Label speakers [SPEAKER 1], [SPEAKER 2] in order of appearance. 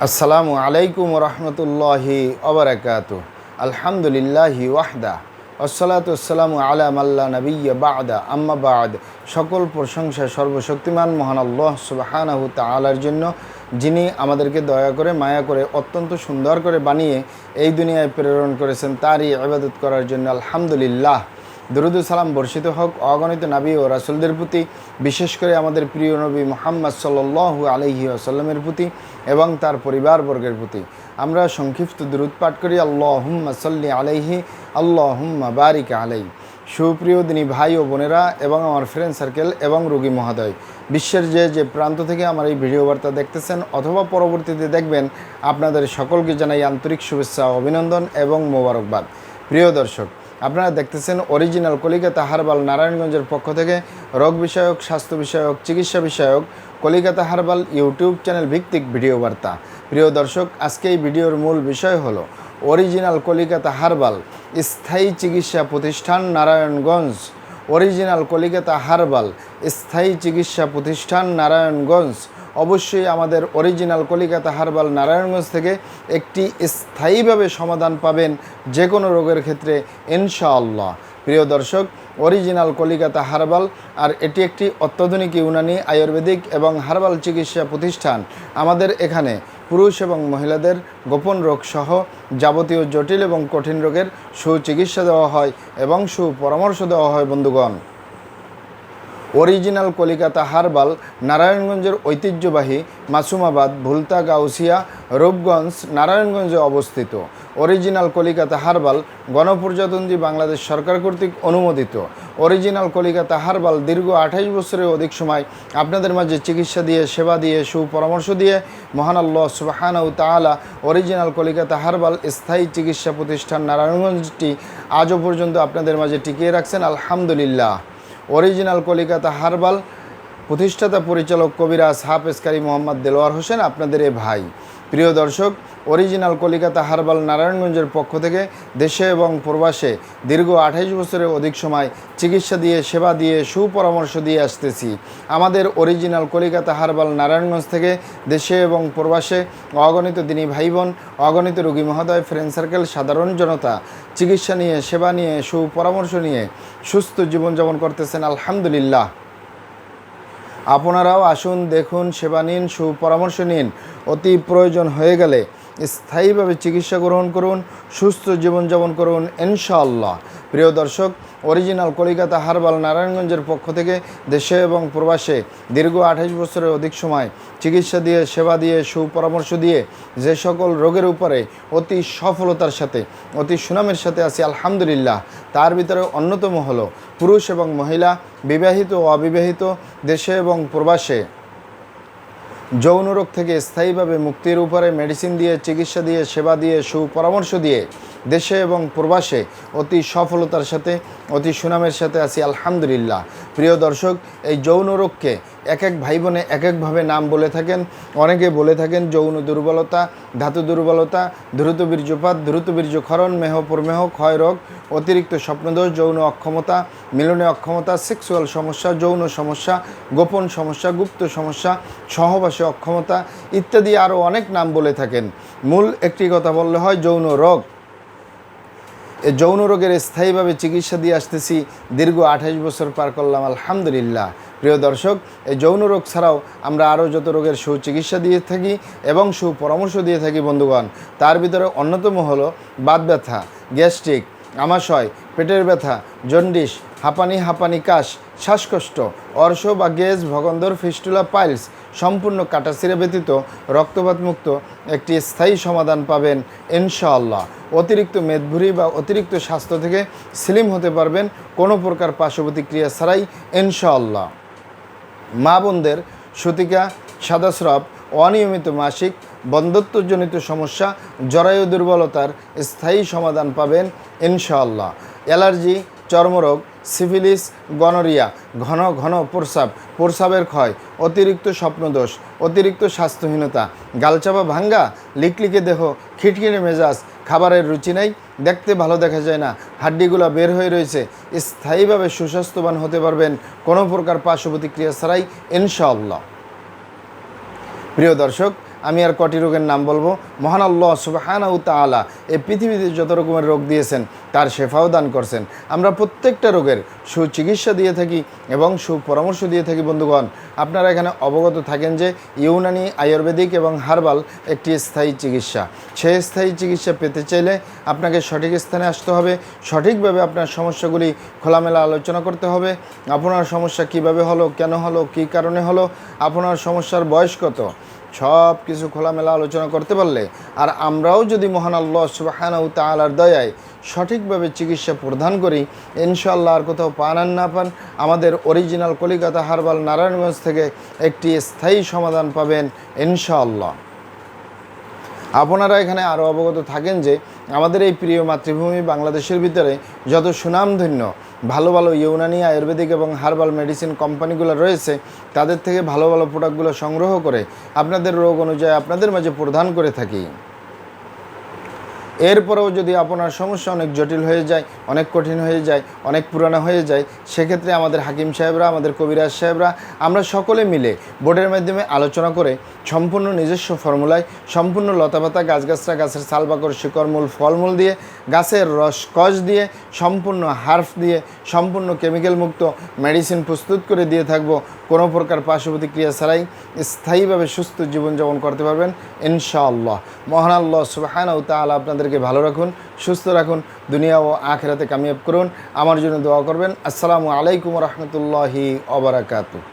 [SPEAKER 1] আসসালামু আলাইকুম রহমতুল্লাহি ওবারাকাতু। আলহামদুলিল্লাহি ওয়াহদা ওয়াসসালাতু ওয়াসসালামু আলা মাল্লা নাবিয়্যা বা'দা আম্মা বা'দ। সকল প্রশংসা সর্বশক্তিমান মহান আল্লাহ সুবহানাহু তাআলার জন্য, যিনি আমাদেরকে দয়া করে মায়া করে অত্যন্ত সুন্দর করে বানিয়ে এই দুনিয়ায় প্রেরণ করেছেন, তারই ইবাদত করার জন্য আলহামদুলিল্লাহ। দরুদ ও সালাম বর্ষিত হোক অগণিত নবী ও রাসূলদের প্রতি, বিশেষ করে আমাদের প্রিয় নবী মুহাম্মদ সাল্লাল্লাহু আলাইহি ওয়াসাল্লামের প্রতি এবং তার পরিবারবর্গের প্রতি। আমরা সংক্ষিপ্ত দরুদ পাঠ করি, আল্লাহুম্মা সাল্লি আলাইহি আল্লাহুম্মা বারিক আলাইহি। সুপ্রিয় দিনী ভাই ও বোনেরা এবং আমার ফ্রেন্ড সার্কেল এবং রোগী মহোদয়, বিশ্বের যে প্রান্ত থেকে আমার এই ভিডিও বার্তা দেখতেছেন অথবা পরবর্তীতে দেখবেন, আপনাদের সকলকে জানাই আন্তরিক শুভেচ্ছা, অভিনন্দন এবং মোবারকবাদ। প্রিয় দর্শক, আপনারা দেখতেছেন অরিজিনাল কলিকাতা হার্বাল নারায়ণগঞ্জের পক্ষ থেকে রোগ বিষয়ক, স্বাস্থ্য বিষয়ক, চিকিৎসা বিষয়ক কলিকাতা হার্বাল ইউটিউব চ্যানেল ভিত্তিক ভিডিও বার্তা। প্রিয় দর্শক, আজকে এই ভিডিওর মূল বিষয় হলো অরিজিনাল কলিকাতা হার্বাল স্থায়ী চিকিৎসা প্রতিষ্ঠান নারায়ণগঞ্জ। অরিজিনাল কলিকাতা হার্বাল স্থায়ী চিকিৎসা প্রতিষ্ঠান নারায়ণগঞ্জ। অবশ্যই আমাদের অরিজিনাল কলিকাতা হার্বাল নারায়ণগঞ্জ থেকে একটি স্থায়ীভাবে সমাধান পাবেন যে কোনো রোগের ক্ষেত্রে ইনশাআল্লাহ। প্রিয় দর্শক, অরিজিনাল কলিকাতা হার্বাল আর এটি একটি অত্যাধুনিক ইউনানি, আয়ুর্বেদিক এবং হার্বাল চিকিৎসা প্রতিষ্ঠান। আমাদের এখানে পুরুষ এবং মহিলাদের গোপন রোগ সহ যাবতীয় জটিল এবং কঠিন রোগের সুচিকিৎসা দেওয়া হয় এবং সুপরামর্শ দেওয়া হয়। বন্ধুগণ, অরিজিনাল কলিকাতা হার্বাল নারায়ণগঞ্জের ঐতিহ্যবাহী মাসুমাবাদ, ভুলতা, গাউসিয়া, রূপগঞ্জ, নারায়ণগঞ্জে অবস্থিত। অরিজিনাল কলিকাতা হার্বাল গণপ্রজাতন্ত্রী বাংলাদেশ সরকার কর্তৃক অনুমোদিত। অরিজিনাল কলিকাতা হার্বাল দীর্ঘ 28 বছরের অধিক সময় আপনাদের মাঝে চিকিৎসা দিয়ে, সেবা দিয়ে, সুপরামর্শ দিয়ে মহান আল্লাহ সুবহানাহু তাআলা অরিজিনাল কলিকাতা হার্বাল স্থায়ী চিকিৎসা প্রতিষ্ঠান নারায়ণগঞ্জটি আজও পর্যন্ত আপনাদের মাঝে টিকিয়ে রাখছেন, আলহামদুলিল্লাহ। অরিজিনাল কলিকাতা হার্বাল প্রতিষ্ঠাতা পরিচালক কবিরাজ হাফেজ কারি মোহাম্মদ দেলোয়ার হোসেন, আপনাদের এ ভাই। প্রিয় দর্শক, অরিজিনাল কলিকাতা হার্বাল নারায়ণগঞ্জের পক্ষ থেকে দেশে এবং প্রবাসে দীর্ঘ 28 বছরের অধিক সময় চিকিৎসা দিয়ে, সেবা দিয়ে, সুপরামর্শ দিয়ে আসতেছি। আমাদের অরিজিনাল কলিকাতা হার্বাল নারায়ণগঞ্জ থেকে দেশে এবং প্রবাসে অগণিত দিনী ভাই বোন, অগণিত রোগী মহোদয়, ফ্রেন্ড সার্কেল, সাধারণ জনতা চিকিৎসা নিয়ে, সেবা নিয়ে, সুপরামর্শ নিয়ে সুস্থ জীবনযাপন করতেছেন, আলহামদুলিল্লাহ। আপনারাও আসুন, দেখুন, সেবা নিন, সুপরামর্শ নিন। অতি প্রয়োজন হয়ে গেলে স্থায়ীভাবে চিকিৎসা গ্রহণ করুন, সুস্থ জীবনযাপন করুন ইনশাআল্লাহ। প্রিয় দর্শক, অরিজিনাল কলিকাতা হার্বাল নারায়ণগঞ্জের পক্ষ থেকে দেশে এবং প্রবাসে দীর্ঘ 28 বছরের অধিক সময় চিকিৎসা দিয়ে, সেবা দিয়ে, সুপরামর্শ দিয়ে যে সকল রোগের উপরে অতি সফলতার সাথে, অতি সুনামের সাথে আছি, আলহামদুলিল্লাহ। তার ভিতরে অন্যতম হলো পুরুষ এবং মহিলা, বিবাহিত ও অবিবাহিত, দেশে এবং প্রবাসে যৌন রোগ থেকে স্থায়ীভাবে মুক্তির উপরে মেডিসিন দিয়ে, চিকিৎসা দিয়ে, সেবা দিয়ে, সুপরামর্শ দিয়ে দেশে এবং প্রবাসে অতি সফলতার সাথে, অতি সুনামের সাথে আছি, আলহামদুলিল্লাহ। প্রিয় দর্শক, এই যৌন রোগকে এক এক ভাই বোনে এক একভাবে নাম বলে থাকেন। অনেকে বলে থাকেন যৌন দুর্বলতা, ধাতু দুর্বলতা, দ্রুত বীর্যপাত, দ্রুত বীর্যক্ষরণ, মেহ প্রমেহ, ক্ষয় রোগ, অতিরিক্ত স্বপ্নদোষ, যৌন অক্ষমতা, মিলনে অক্ষমতা, সেক্সুয়াল সমস্যা, যৌন সমস্যা, গোপন সমস্যা, গুপ্ত সমস্যা, সহবাসে অক্ষমতা ইত্যাদি আরও অনেক নাম বলে থাকেন। মূল একটি কথা বললে হয়, যৌন রোগ। এই যৌন রোগের স্থায়ীভাবে চিকিৎসা দিয়ে আসতেছি, দীর্ঘ 28 বছর পার করলাম, আলহামদুলিল্লাহ। প্রিয় দর্শক, এই যৌন রোগ ছাড়াও আমরা আরও যত রোগের সুচিকিৎসা দিয়ে থাকি এবং সুপরামর্শ দিয়ে থাকি বন্ধুগণ, তার ভিতরে অন্যতম হলো বাত ব্যথা, গ্যাস্ট্রিক, আমাশয়, পেটের ব্যথা, জন্ডিস, হাঁপানি, কাশ, শ্বাসকষ্ট, অর্শ বা গেজ, ভগন্দর, ফিস্টুলা, পাইলস সম্পূর্ণ কাটাছিঁড়া ব্যতীত রক্তপাত মুক্ত একটি স্থায়ী সমাধান পাবেন ইনশাআল্লাহ। অতিরিক্ত মেদভুরি বা অতিরিক্ত স্বাস্থ্য থেকে স্লিম হতে পারবেন কোনো প্রকার পার্শ্বপ্রতিক্রিয়া ছাড়াই ইনশাআল্লাহ। মা বোনদের সূতিকা, সাদাস্রাব, অনিয়মিত মাসিক, বন্ধ্যত্বজনিত সমস্যা, জরায়ু দুর্বলতার স্থায়ী সমাধান পাবেন ইনশাআল্লাহ। অ্যালার্জি, চর্মরোগ, সিফিলিস, গনোরিয়া, ঘন ঘন প্রস্রাবের ক্ষয়, অতিরিক্ত স্বপ্নদোষ, অতিরিক্ত স্বাস্থ্যহীনতা, গালচাপা ভাঙ্গা, লিকলিকে দেহ, খিটখিটে মেজাজ, খাবারের রুচি নেই, দেখতে ভালো দেখা যায় না, হাড্ডিগুলো বের হয়ে রয়েছে, স্থায়ীভাবে সুস্বাস্থ্যবান হতে পারবেন কোনো প্রকার পার্শ্বপ্রতিক্রিয়া ছাড়াই ইনশাআল্লাহ। প্রিয় দর্শক, আমি আর কটি রোগের নাম বলবো। মহান আল্লাহ সুবহানাহু ওয়া তাআলা এই পৃথিবীতে যত রকমের রোগ দিয়েছেন তার শেফাও দান করছেন। আমরা প্রত্যেকটা রোগের সুচিকিৎসা দিয়ে থাকি এবং সুপরামর্শ দিয়ে থাকি। বন্ধুগণ, আপনারা এখানে অবগত থাকেন যে ইউনানি, আয়ুর্বেদিক এবং হার্বাল একটি স্থায়ী চিকিৎসা। সেই স্থায়ী চিকিৎসা পেতে চাইলে আপনাকে সঠিক স্থানে আসতে হবে, সঠিকভাবে আপনার সমস্যাগুলি খোলামেলা আলোচনা করতে হবে। আপনার সমস্যা কিভাবে হলো, কেন হলো, কী কারণে হলো, আপনার সমস্যার বয়স কত, সব কিছু খোলামেলা আলোচনা করতে পারলে, আর আমরাও যদি মহান আল্লাহ সুবহানাহু ওয়া তাআলার দয়ায় সঠিকভাবে চিকিৎসা প্রদান করি, ইনশাআল্লাহ আর কোথাও পান আর না পান, আমাদের অরিজিনাল কলিকাতা হার্বাল নারায়ণগঞ্জ থেকে একটি স্থায়ী সমাধান পাবেন ইনশাআল্লাহ। আপনারা এখানে আরও অবগত থাকেন যে আমাদের এই প্রিয় মাতৃভূমি বাংলাদেশের ভিতরে যত সুনামধন্য ভালো ভালো ইউনানি, আয়ুর্বেদিক এবং হার্বাল মেডিসিন কোম্পানিগুলো রয়েছে, তাদের থেকে ভালো ভালো প্রোডাক্টগুলো সংগ্রহ করে আপনাদের রোগ অনুযায়ী আপনাদের মাঝে প্রদান করে থাকি। এরপরেও যদি আপনার সমস্যা অনেক জটিল হয়ে যায়, অনেক কঠিন হয়ে যায়, অনেক পুরানো হয়ে যায়, সেক্ষেত্রে আমাদের হাকিম সাহেবরা, আমাদের কবিরাজ সাহেবরা, আমরা সকলে মিলে বোর্ডের মাধ্যমে আলোচনা করে সম্পূর্ণ নিজস্ব ফর্মুলায়, সম্পূর্ণ লতাপাতা, গাছগাছরা, গাছের ছালবাকড়, শিকড়, মূল, ফলমূল দিয়ে, গাছের রস কষ দিয়ে, সম্পূর্ণ হার্ফ দিয়ে, সম্পূর্ণ কেমিক্যাল মুক্ত মেডিসিন প্রস্তুত করে দিয়ে থাকবো। কোনো প্রকার পার্শ্ব প্রতিক্রিয়া ছাড়াই স্থায়ীভাবে সুস্থ জীবনযাপন করতে পারবেন ইনশাআল্লাহ। মহান আল্লাহ সুবহানাহু ওয়া তাআলা আপনাদেরকে ভালো রাখুন, সুস্থ রাখুন, দুনিয়া ও আখিরাতে কামিয়াব করুন। আমার জন্য দোয়া করবেন। আসসালামু আলাইকুম ওয়া রাহমাতুল্লাহি ওয়া বারাকাতুহু।